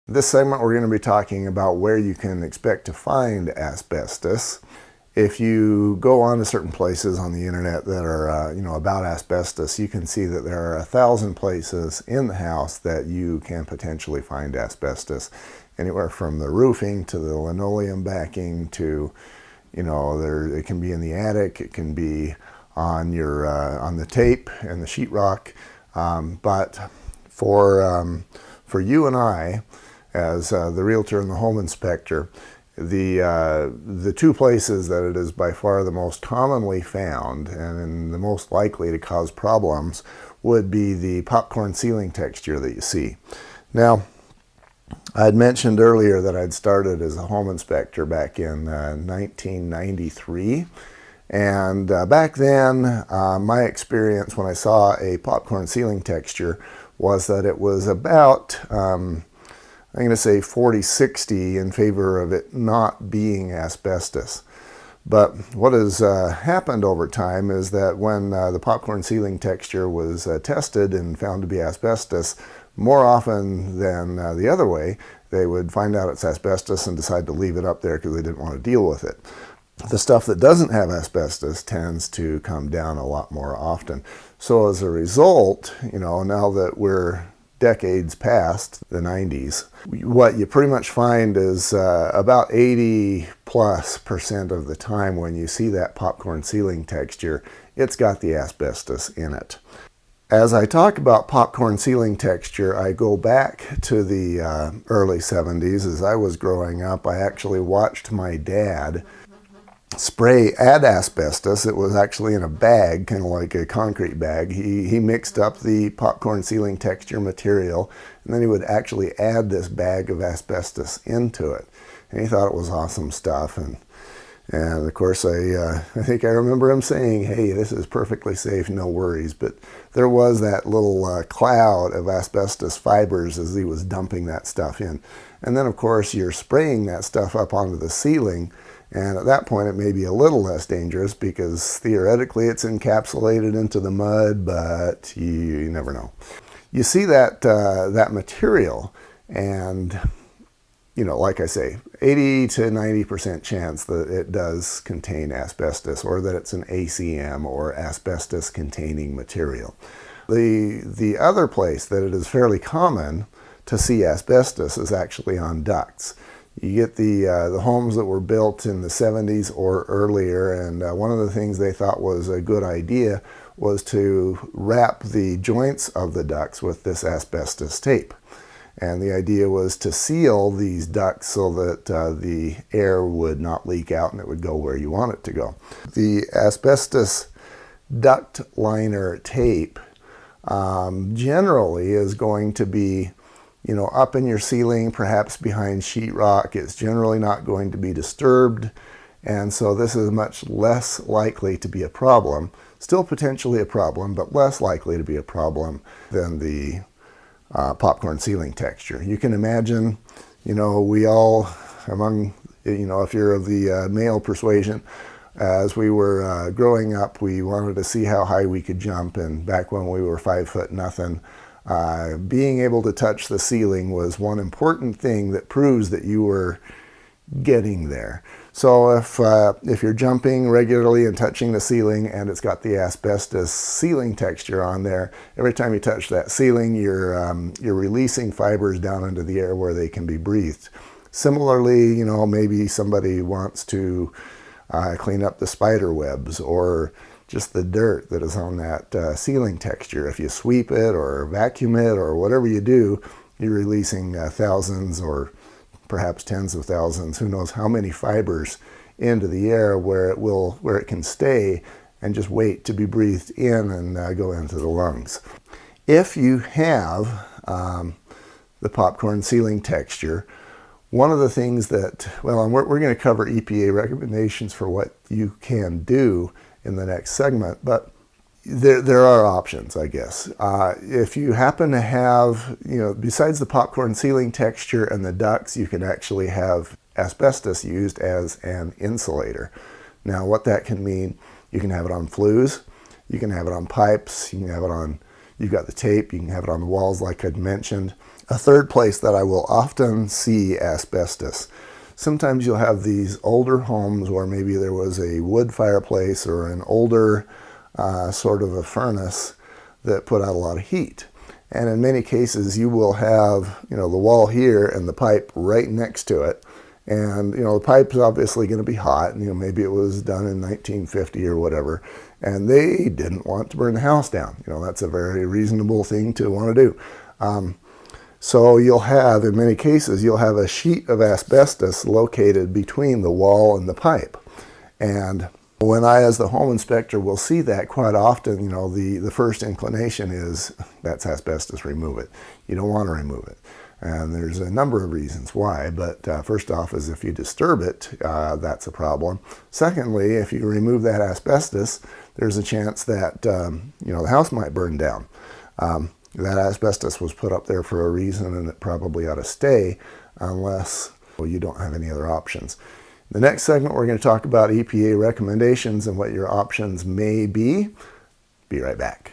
This segment we're going to be talking about where you can expect to find asbestos. If you go on to certain places on the internet that are about asbestos, you can see that there are 1,000 places in the house that you can potentially find asbestos. Anywhere from the roofing to the linoleum backing to, it can be in the attic, it can be on your on the tape and the sheetrock. But for you and I, as the realtor and the home inspector, the two places that it is by far the most commonly found and the most likely to cause problems would be the popcorn ceiling texture that you see. Now, I'd mentioned earlier that I'd started as a home inspector back in 1993. And back then, my experience when I saw a popcorn ceiling texture was that it was about, I'm going to say 40-60 in favor of it not being asbestos. But what has happened over time is that when the popcorn ceiling texture was tested and found to be asbestos, more often than the other way, they would find out it's asbestos and decide to leave it up there because they didn't want to deal with it. The stuff that doesn't have asbestos tends to come down a lot more often. So as a result, now that we're decades past the 90s, what you pretty much find is about 80+% of the time when you see that popcorn ceiling texture, it's got the asbestos in it. As I talk about popcorn ceiling texture, I go back to the early 70s. As I was growing up, I actually watched my dad add asbestos. It was actually in a bag, kind of like a concrete bag. He mixed up the popcorn ceiling texture material, and then he would actually add this bag of asbestos into it. And he thought it was awesome stuff. And of course, I think I remember him saying, "Hey, this is perfectly safe, no worries." But there was that little cloud of asbestos fibers as he was dumping that stuff in. And then, of course, you're spraying that stuff up onto the ceiling. And at that point, it may be a little less dangerous because theoretically it's encapsulated into the mud, but you never know. You see that material, and like I say, 80 to 90% chance that it does contain asbestos, or that it's an ACM or asbestos-containing material. The other place that it is fairly common to see asbestos is actually on ducts. You get the homes that were built in the 70s or earlier, and one of the things they thought was a good idea was to wrap the joints of the ducts with this asbestos tape. And the idea was to seal these ducts so that the air would not leak out and it would go where you want it to go. The asbestos duct liner tape generally is going to be up in your ceiling, perhaps behind sheetrock. It's generally not going to be disturbed, and so this is much less likely to be a problem. Still potentially a problem, but less likely to be a problem than the popcorn ceiling texture. You can imagine, we all, if you're of the male persuasion, as we were growing up, we wanted to see how high we could jump, and back when we were 5'0", being able to touch the ceiling was one important thing that proves that you were getting there. So if you're jumping regularly and touching the ceiling and it's got the asbestos ceiling texture on there, every time you touch that ceiling, you're releasing fibers down into the air where they can be breathed. Similarly, maybe somebody wants to clean up the spider webs or just the dirt that is on that ceiling texture. If you sweep it or vacuum it or whatever you do, you're releasing thousands or perhaps tens of thousands, who knows how many fibers into the air where it can stay and just wait to be breathed in and go into the lungs. If you have the popcorn ceiling texture, one of the things that, we're going to cover EPA recommendations for what you can do in the next segment, but there are options, I guess. If you happen to have, besides the popcorn ceiling texture and the ducts, you can actually have asbestos used as an insulator. Now, what that can mean, you can have it on flues, you can have it on pipes, you can have it on You've got the tape, you can have it on the walls like I'd mentioned. A third place that I will often see asbestos. Sometimes you'll have these older homes where maybe there was a wood fireplace or an older sort of a furnace that put out a lot of heat. And in many cases you will have, the wall here and the pipe right next to it. And, the pipe's obviously going to be hot. And, maybe it was done in 1950 or whatever. And they didn't want to burn the house down. That's a very reasonable thing to want to do. So you'll have, in many cases, you'll have a sheet of asbestos located between the wall and the pipe. And when I, as the home inspector, will see that quite often, the first inclination is, that's asbestos, remove it. You don't want to remove it. And there's a number of reasons why, but first off is if you disturb it, that's a problem. Secondly, if you remove that asbestos, there's a chance that, the house might burn down. That asbestos was put up there for a reason, and it probably ought to stay unless you don't have any other options. In the next segment, we're going to talk about EPA recommendations and what your options may be. Be right back.